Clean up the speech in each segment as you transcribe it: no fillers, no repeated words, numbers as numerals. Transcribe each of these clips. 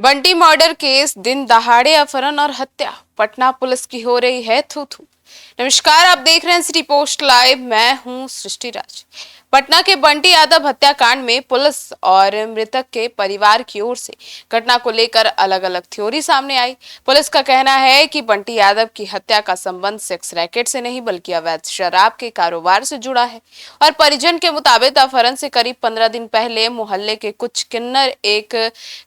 Bunty murder case, दिन दहाड़े अपहरण और हत्या, पटना पुलिस की हो रही है थू थू। नमस्कार, आप देख रहे हैं सिटी पोस्ट लाइव। मैं हूं सृष्टि राज। पटना के बंटी यादव हत्याकांड में पुलिस और मृतक के परिवार की ओर से घटना को लेकर अलग अलग थ्योरी सामने आई। पुलिस का कहना है कि बंटी यादव की हत्या का संबंध सेक्स रैकेट से नहीं बल्कि अवैध शराब के कारोबार से जुड़ा है और परिजन के मुताबिक अपहरण से करीब 15 दिन पहले मोहल्ले के कुछ किन्नर एक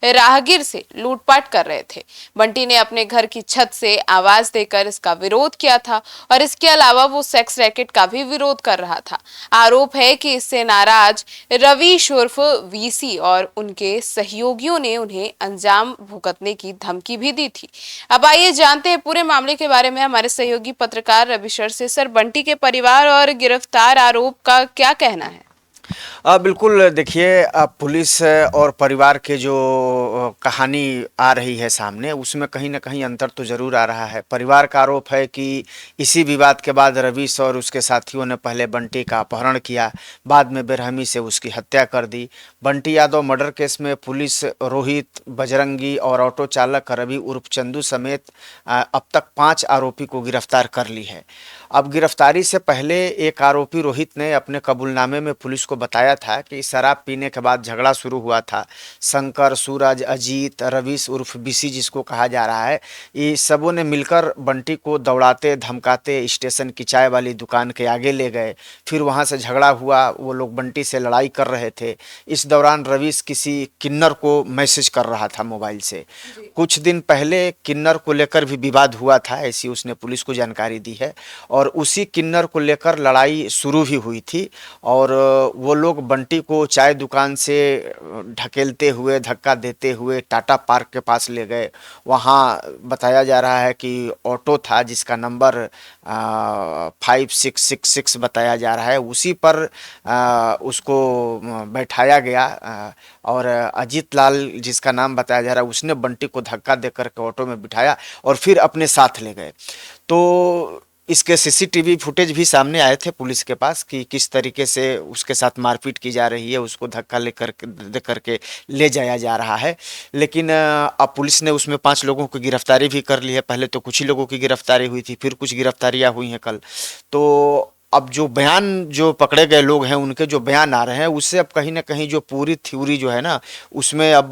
राहगीर से लूटपाट कर रहे थे। बंटी ने अपने घर की छत से आवाज देकर इसका विरोध किया था और इसके अलावा वो सेक्स रैकेट का भी विरोध कर रहा था। आरोप है कि इससे नाराज रवि उर्फ वीसी और उनके सहयोगियों ने उन्हें अंजाम भुगतने की धमकी भी दी थी। अब आइए जानते हैं पूरे मामले के बारे में हमारे सहयोगी पत्रकार रवि से। सर, बंटी के परिवार और गिरफ्तार आरोप का क्या कहना है? बिल्कुल देखिए, पुलिस और परिवार के जो कहानी आ रही है सामने, उसमें कहीं न कहीं अंतर तो ज़रूर आ रहा है। परिवार का आरोप है कि इसी विवाद के बाद रवीश और उसके साथियों ने पहले बंटी का अपहरण किया, बाद में बेरहमी से उसकी हत्या कर दी। बंटी यादव मर्डर केस में पुलिस रोहित, बजरंगी और ऑटो चालक रवि उर्फ चंदू समेत अब तक 5 आरोपी को गिरफ्तार कर ली है। अब गिरफ्तारी से पहले एक आरोपी रोहित ने अपने कबूलनामे में पुलिस को बताया था कि शराब पीने के बाद झगड़ा शुरू हुआ था। शंकर, सूरज, अजीत, रवीश उर्फ बीसी जिसको कहा जा रहा है, ये सबों ने मिलकर बंटी को दौड़ाते धमकाते स्टेशन की चाय वाली दुकान के आगे ले गए। फिर वहां से झगड़ा हुआ, वो लोग बंटी से लड़ाई कर रहे थे। इस दौरान रवीश किसी किन्नर को मैसेज कर रहा था मोबाइल से। कुछ दिन पहले किन्नर को लेकर भी विवाद हुआ था, ऐसी उसने पुलिस को जानकारी दी है और उसी किन्नर को लेकर लड़ाई शुरू भी हुई थी और वो लोग बंटी को चाय दुकान से ढकेलते हुए, धक्का देते हुए टाटा पार्क के पास ले गए। वहाँ बताया जा रहा है कि ऑटो था जिसका नंबर 5666 बताया जा रहा है, उसी पर उसको बैठाया गया और अजीत लाल जिसका नाम बताया जा रहा है, उसने बंटी को धक्का देकर के ऑटो में बिठाया और फिर अपने साथ ले गए। तो इसके सीसीटीवी फुटेज भी सामने आए थे पुलिस के पास कि किस तरीके से उसके साथ मारपीट की जा रही है, उसको धक्का लेकर दे करके ले जाया जा रहा है। लेकिन अब पुलिस ने उसमें 5 लोगों की गिरफ्तारी भी कर ली है। पहले तो कुछ ही लोगों की गिरफ्तारी हुई थी, फिर कुछ गिरफ्तारियां हुई हैं कल। तो अब जो बयान जो पकड़े गए लोग हैं, उनके जो बयान आ रहे हैं, उससे अब कहीं न कहीं जो पूरी थ्योरी जो है ना, उसमें अब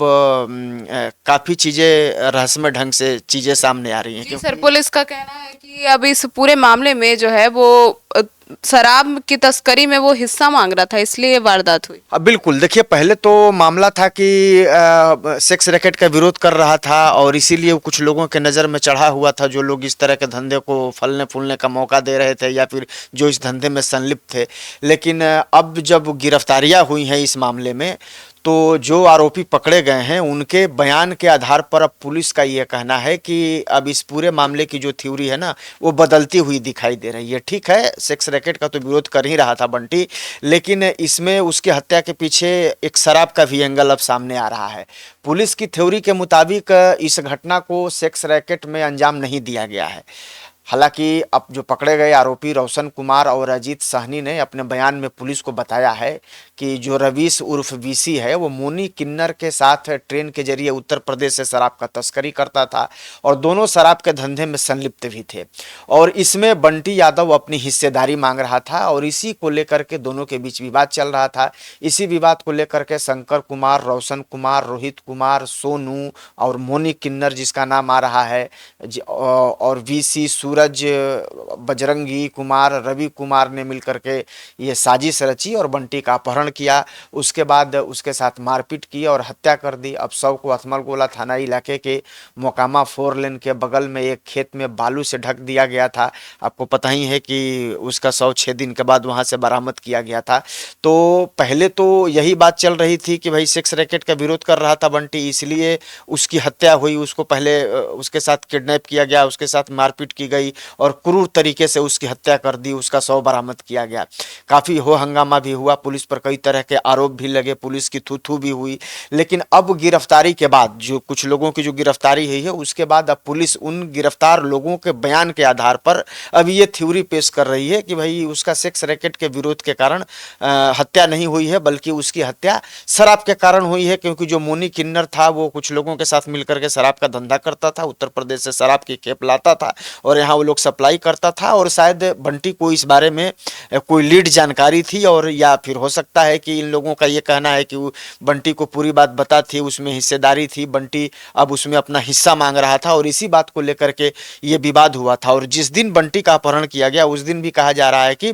काफ़ी चीज़ें रहस्यमय ढंग से चीज़ें सामने आ रही हैं। जी सर, पुलिस का कहना है कि अब इस पूरे मामले में जो है वो शराब की तस्करी में वो हिस्सा मांग रहा था, इसलिए ये वारदात हुई। अब बिल्कुल देखिए, पहले तो मामला था कि सेक्स रैकेट का विरोध कर रहा था और इसीलिए कुछ लोगों के नज़र में चढ़ा हुआ था, जो लोग इस तरह के धंधे को फलने फूलने का मौका दे रहे थे या फिर जो इस धंधे में संलिप्त थे। लेकिन अब जब गिरफ्तारियां हुई हैं इस मामले में, तो जो आरोपी पकड़े गए हैं उनके बयान के आधार पर अब पुलिस का ये कहना है कि अब इस पूरे मामले की जो थ्योरी है ना, वो बदलती हुई दिखाई दे रही है। ठीक है, सेक्स रैकेट का तो विरोध कर ही रहा था बंटी, लेकिन इसमें उसकी हत्या के पीछे एक शराब का भी एंगल अब सामने आ रहा है। पुलिस की थ्योरी के मुताबिक इस घटना को सेक्स रैकेट में अंजाम नहीं दिया गया है। हालांकि अब जो पकड़े गए आरोपी रोशन कुमार और अजीत सहनी ने अपने बयान में पुलिस को बताया है कि जो रवीश उर्फ वीसी है, वो मोनी किन्नर के साथ ट्रेन के जरिए उत्तर प्रदेश से शराब का तस्करी करता था और दोनों शराब के धंधे में संलिप्त भी थे और इसमें बंटी यादव अपनी हिस्सेदारी मांग रहा था और इसी को लेकर के दोनों के बीच विवाद चल रहा था। इसी विवाद को लेकर के शंकर कुमार, रोशन कुमार, रोहित कुमार, सोनू और मोनी किन्नर जिसका नाम आ रहा है और वीसी, सूरज, बजरंगी कुमार, रवि कुमार ने मिलकर के ये साजिश रची और बंटी का अपहरण किया। उसके बाद उसके साथ मारपीट की और हत्या कर दी। अब शव को अथमलगोला थाना इलाके के मोकामा 4 लेन के बगल में एक खेत में बालू से ढक दिया गया था। आपको पता ही है कि उसका शव 6 दिन के बाद वहाँ से बरामद किया गया था। तो पहले तो यही बात चल रही थी कि भाई सेक्स रैकेट का विरोध कर रहा था बंटी, इसलिए उसकी हत्या हुई। उसको पहले उसके साथ किडनैप किया गया, उसके साथ मारपीट की गई गई और क्रूर तरीके से उसकी हत्या कर दी, उसका शव बरामद किया गया। काफ़ी हो हंगामा भी हुआ, पुलिस पर कई तरह के आरोप भी लगे, पुलिस की थू-थू भी हुई। लेकिन अब गिरफ्तारी के बाद, जो कुछ लोगों की जो गिरफ्तारी हुई है, उसके बाद अब पुलिस उन गिरफ्तार लोगों के बयान के आधार पर अब ये थ्योरी पेश कर रही है कि भाई उसका सेक्स रैकेट के विरोध के कारण हत्या नहीं हुई है, बल्कि उसकी हत्या शराब के कारण हुई है। क्योंकि जो मोनी किन्नर था वो कुछ लोगों के साथ मिलकर के शराब का धंधा करता था, उत्तर प्रदेश से शराब की खेप लाता था और यहाँ वो लोग सप्लाई करता था। और शायद बंटी को इस बारे में कोई लीड जानकारी थी, और या फिर हो सकता है कि इन लोगों का ये कहना है कि बंटी को पूरी बात पता थी, उसमें हिस्सेदारी थी, बंटी अब उसमें अपना हिस्सा मांग रहा था, और इसी बात को लेकर के ये विवाद हुआ था। और जिस दिन बंटी का अपहरण किया गया उस दिन भी कहा जा रहा है कि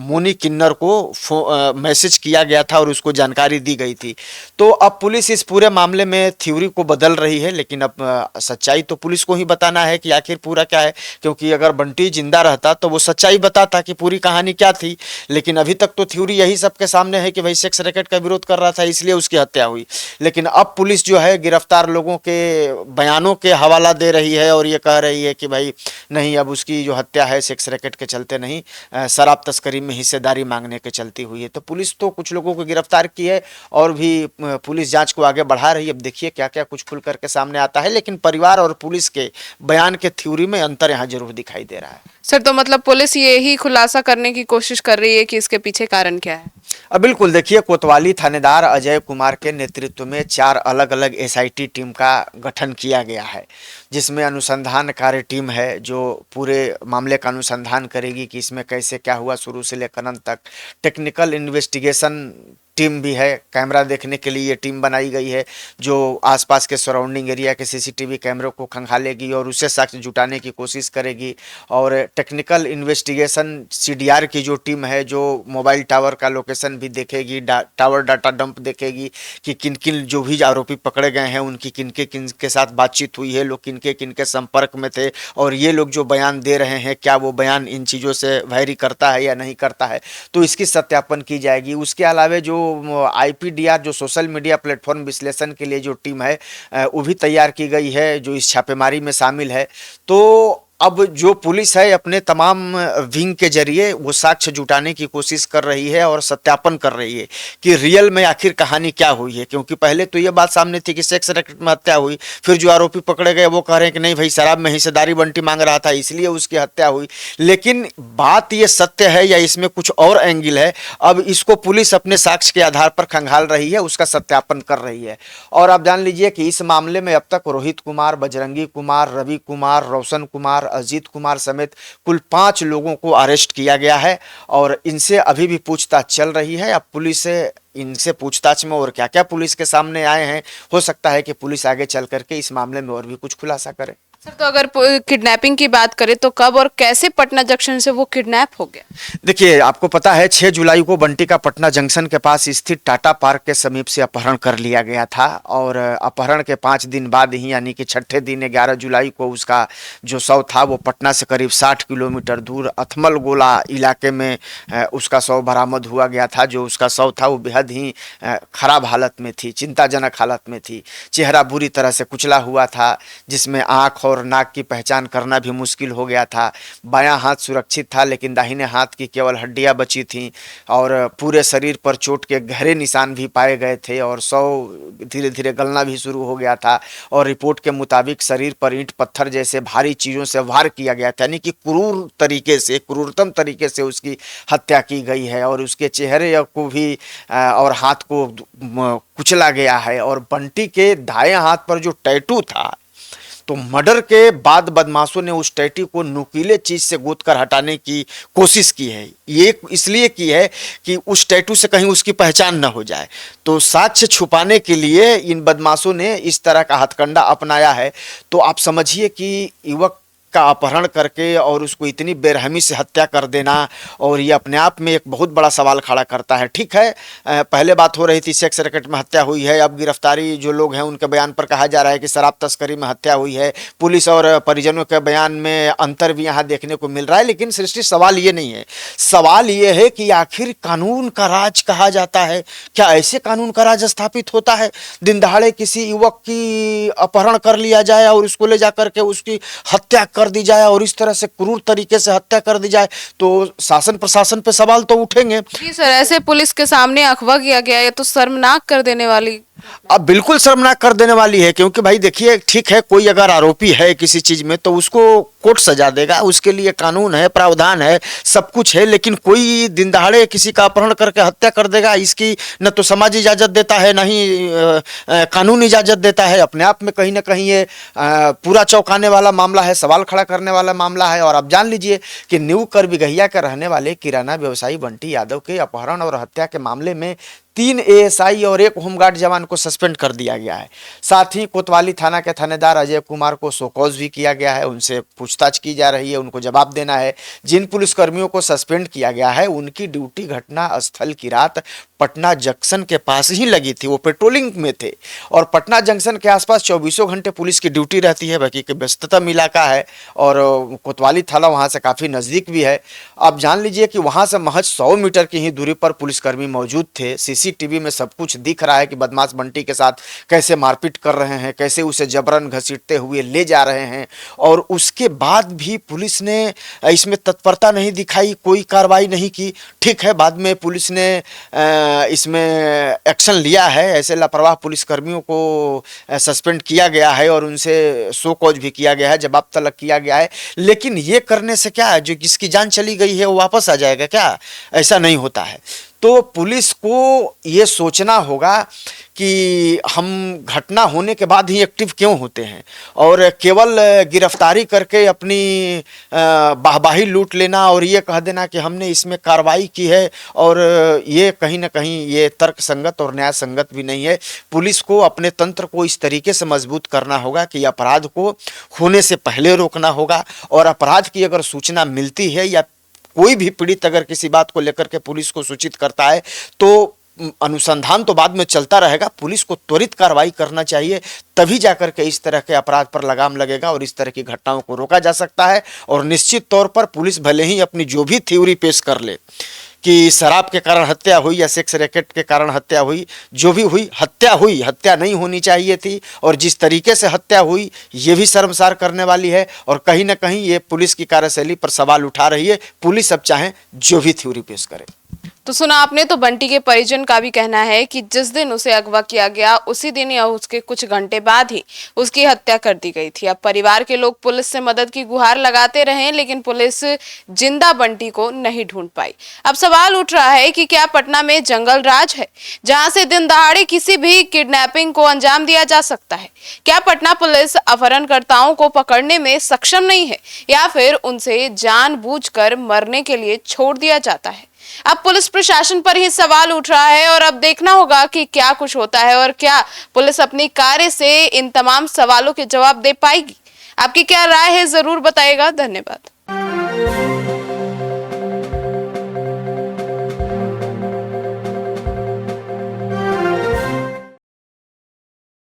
मोनी किन्नर को मैसेज किया गया था और उसको जानकारी दी गई थी। तो अब पुलिस इस पूरे मामले में थ्योरी को बदल रही है, लेकिन अब सच्चाई तो पुलिस को ही बताना है कि आखिर पूरा क्या है। क्योंकि अगर बंटी जिंदा रहता तो वो सच्चाई बताता कि पूरी कहानी क्या थी। लेकिन अभी तक तो थ्योरी यही सबके सामने है कि भाई सेक्स रैकेट का विरोध कर रहा था इसलिए उसकी हत्या हुई। लेकिन अब पुलिस जो है गिरफ्तार लोगों के बयानों के हवाला दे रही है और ये कह रही है कि भाई नहीं, अब उसकी जो हत्या है सेक्स रैकेट के चलते नहीं, शराब तस्करी में हिस्सेदारी मांगने के चलती हुई है। तो पुलिस तो कुछ लोगों को गिरफ्तार की है और भी पुलिस जांच को आगे बढ़ा रही है। अब देखिए क्या क्या कुछ खुल करके सामने आता है। लेकिन परिवार और पुलिस के बयान के थ्योरी में अंतर यहाँ जरूर दिखाई दे रहा है। सर, तो मतलब पुलिस ये ही खुलासा करने की कोशिश कर रही है कि इसके पीछे कारण क्या है? बिल्कुल, देखिए कोतवाली थानेदार अजय कुमार के नेतृत्व में 4 अलग अलग एसआईटी टीम का गठन किया गया है, जिसमें अनुसंधान कार्य टीम है जो पूरे मामले का अनुसंधान करेगी कि इसमें कैसे क्या हुआ शुरू से लेकर अंत तक। टेक्निकल इन्वेस्टिगेशन टीम भी है, कैमरा देखने के लिए ये टीम बनाई गई है जो आसपास के सराउंडिंग एरिया के सीसीटीवी कैमरों को खंगालेगी और उससे साक्ष्य जुटाने की कोशिश करेगी। और टेक्निकल इन्वेस्टिगेशन सीडीआर की जो टीम है जो मोबाइल टावर का लोकेशन भी देखेगी, टावर डाटा डंप देखेगी कि किन किन जो भी आरोपी पकड़े गए हैं उनकी किन के साथ बातचीत हुई है, लोग किन के संपर्क में थे और ये लोग जो बयान दे रहे हैं क्या वो बयान इन चीज़ों से वैरी करता है या नहीं करता है, तो इसकी सत्यापन की जाएगी। उसके अलावा जो आईपीडीआर जो सोशल मीडिया प्लेटफॉर्म विश्लेषण के लिए जो टीम है वो भी तैयार की गई है जो इस छापेमारी में शामिल है। तो अब जो पुलिस है अपने तमाम विंग के जरिए वो साक्ष्य जुटाने की कोशिश कर रही है और सत्यापन कर रही है कि रियल में आखिर कहानी क्या हुई है। क्योंकि पहले तो ये बात सामने थी कि सेक्स रैकेट में हत्या हुई, फिर जो आरोपी पकड़े गए वो कह रहे हैं कि नहीं भाई शराब में हिस्सेदारी बंटी मांग रहा था इसलिए उसकी हत्या हुई। लेकिन बात ये सत्य है या इसमें कुछ और एंगल है, अब इसको पुलिस अपने साक्ष्य के आधार पर खंगाल रही है, उसका सत्यापन कर रही है। और आप जान लीजिए कि इस मामले में अब तक रोहित कुमार, बजरंगी कुमार, रवि कुमार, रोशन कुमार, अजीत कुमार समेत कुल 5 लोगों को अरेस्ट किया गया है और इनसे अभी भी पूछताछ चल रही है। अब पुलिस इनसे पूछताछ में और क्या क्या पुलिस के सामने आए हैं, हो सकता है कि पुलिस आगे चल करके इस मामले में और भी कुछ खुलासा करे। सर, तो अगर किडनैपिंग की बात करें तो कब और कैसे पटना जंक्शन से वो किडनैप हो गया? देखिए आपको पता है 6 जुलाई को बंटी का पटना जंक्शन के पास स्थित टाटा पार्क के समीप से अपहरण कर लिया गया था और अपहरण के 5 दिन बाद ही यानी कि छठे दिन 11 जुलाई को उसका जो शव था वो पटना से करीब 60 किलोमीटर दूर अथमल गोला इलाके में उसका शव बरामद हुआ गया था। जो उसका शव था वो बेहद ही खराब हालत में थी, चिंताजनक हालत में थी। चेहरा बुरी तरह से कुचला हुआ था जिसमें आँख और नाक की पहचान करना भी मुश्किल हो गया था। बायां हाथ सुरक्षित था लेकिन दाहिने हाथ की केवल हड्डियां बची थीं और पूरे शरीर पर चोट के गहरे निशान भी पाए गए थे और शव धीरे धीरे गलना भी शुरू हो गया था। और रिपोर्ट के मुताबिक शरीर पर ईंट पत्थर जैसे भारी चीज़ों से वार किया गया था, यानी कि क्रूरतम तरीके से उसकी हत्या की गई है और उसके चेहरे को भी और हाथ को कुचला गया है। और बंटी के दाएं हाथ पर जो टैटू था तो मर्डर के बाद बदमाशों ने उस टैटू को नुकीले चीज से गोदकर हटाने की कोशिश की है। ये इसलिए की है कि उस टैटू से कहीं उसकी पहचान न हो जाए। तो साक्ष्य छुपाने के लिए इन बदमाशों ने इस तरह का हथकंडा अपनाया है। तो आप समझिए कि युवक का अपहरण करके और उसको इतनी बेरहमी से हत्या कर देना और ये अपने आप में एक बहुत बड़ा सवाल खड़ा करता है। ठीक है, पहले बात हो रही थी सेक्स रैकेट में हत्या हुई है, अब गिरफ्तारी जो लोग हैं उनके बयान पर कहा जा रहा है कि शराब तस्करी में हत्या हुई है। पुलिस और परिजनों के बयान में अंतर भी यहाँ देखने को मिल रहा है। लेकिन सृष्टि सवाल ये नहीं है, सवाल ये है कि आखिर कानून का राज कहा जाता है, क्या ऐसे कानून का राज स्थापित होता है? दिन दहाड़े किसी युवक की अपहरण कर लिया जाए और उसको ले जा करके उसकी हत्या कर दी जाए और इस तरह से क्रूर तरीके से हत्या कर दी जाए तो शासन प्रशासन पे सवाल तो उठेंगे। जी सर, ऐसे पुलिस के सामने अगवा किया गया, ये तो शर्मनाक कर देने वाली। अब बिल्कुल शर्मनाक कर देने वाली है, क्योंकि भाई देखिए, ठीक है, कोई अगर आरोपी है किसी चीज में तो उसको कोर्ट सजा देगा, उसके लिए कानून है, प्रावधान है, सब कुछ है, लेकिन कोई दिन दहाड़े किसी का अपहरण करके हत्या कर देगा, इसकी न तो समाज इजाजत देता है, न ही कानून इजाजत देता है। अपने आप में कहीं ना कहीं ये पूरा चौंकाने वाला मामला है, सवाल खड़ा करने वाला मामला है। और आप जान लीजिए कि न्यू करबिगहिया के रहने वाले किराना व्यवसायी बंटी यादव के अपहरण और हत्या के मामले में 3 एएसआई और 1 होमगार्ड जवान को सस्पेंड कर दिया गया है। साथ ही कोतवाली थाना के थानेदार अजय कुमार को शोकॉज भी किया गया है, उनसे पूछताछ की जा रही है, उनको जवाब देना है। जिन पुलिसकर्मियों को सस्पेंड किया गया है उनकी ड्यूटी घटना स्थल की रात पटना जंक्शन के पास ही लगी थी, वो पेट्रोलिंग में थे। और पटना जंक्शन के आसपास 24 घंटे पुलिस की ड्यूटी रहती है, बाकी के व्यस्ततम इलाका है और कोतवाली थाना वहाँ से काफ़ी नज़दीक भी है। आप जान लीजिए कि वहाँ से महज 100 मीटर की ही दूरी पर पुलिसकर्मी मौजूद थे। सीसीटीवी में सब कुछ दिख रहा है कि बदमाश बंटी के साथ कैसे मारपीट कर रहे हैं, कैसे उसे जबरन घसीटते हुए ले जा रहे हैं। और उसके बाद भी पुलिस ने इसमें तत्परता नहीं दिखाई, कोई कार्रवाई नहीं की। ठीक है, बाद में पुलिस ने इसमें एक्शन लिया है, ऐसे लापरवाह पुलिसकर्मियों को सस्पेंड किया गया है और उनसे शो कॉज भी किया गया है, जवाब तलब किया गया है। लेकिन ये करने से क्या है, जो जिसकी जान चली गई है वो वापस आ जाएगा क्या? ऐसा नहीं होता है। तो पुलिस को ये सोचना होगा कि हम घटना होने के बाद ही एक्टिव क्यों होते हैं और केवल गिरफ्तारी करके अपनी वाहवाही लूट लेना और ये कह देना कि हमने इसमें कार्रवाई की है, और ये कहीं ना कहीं ये तर्क संगत और न्याय संगत भी नहीं है। पुलिस को अपने तंत्र को इस तरीके से मजबूत करना होगा कि अपराध को होने से पहले रोकना होगा, और अपराध की अगर सूचना मिलती है या कोई भी पीड़ित अगर किसी बात को लेकर के पुलिस को सूचित करता है तो अनुसंधान तो बाद में चलता रहेगा, पुलिस को त्वरित कार्रवाई करना चाहिए, तभी जाकर के इस तरह के अपराध पर लगाम लगेगा और इस तरह की घटनाओं को रोका जा सकता है। और निश्चित तौर पर पुलिस भले ही अपनी जो भी थ्योरी पेश कर ले कि शराब के कारण हत्या हुई या सेक्स रैकेट के कारण हत्या हुई, जो भी हुई, हत्या नहीं होनी चाहिए थी। और जिस तरीके से हत्या हुई ये भी शर्मसार करने वाली है, और कहीं ना कहीं ये पुलिस की कार्यशैली पर सवाल उठा रही है। पुलिस अब चाहे जो भी थ्योरी पेश करे। तो सुना आपने, तो बंटी के परिजन का भी कहना है कि जिस दिन उसे अगवा किया गया उसी दिन या उसके कुछ घंटे बाद ही उसकी हत्या कर दी गई थी। अब परिवार के लोग पुलिस से मदद की गुहार लगाते रहे, लेकिन पुलिस जिंदा बंटी को नहीं ढूंढ पाई। अब सवाल उठ रहा है कि क्या पटना में जंगल राज है, जहां से दिन दहाड़े किसी भी किडनैपिंग को अंजाम दिया जा सकता है? क्या पटना पुलिस अपहरणकर्ताओं को पकड़ने में सक्षम नहीं है, या फिर उनसे जानबूझकर मरने के लिए छोड़ दिया जाता है? अब पुलिस प्रशासन पर ही सवाल उठ रहा है और अब देखना होगा कि क्या कुछ होता है और क्या पुलिस अपनी कार्य से इन तमाम सवालों के जवाब दे पाएगी। आपकी क्या राय है, जरूर बताइएगा। धन्यवाद।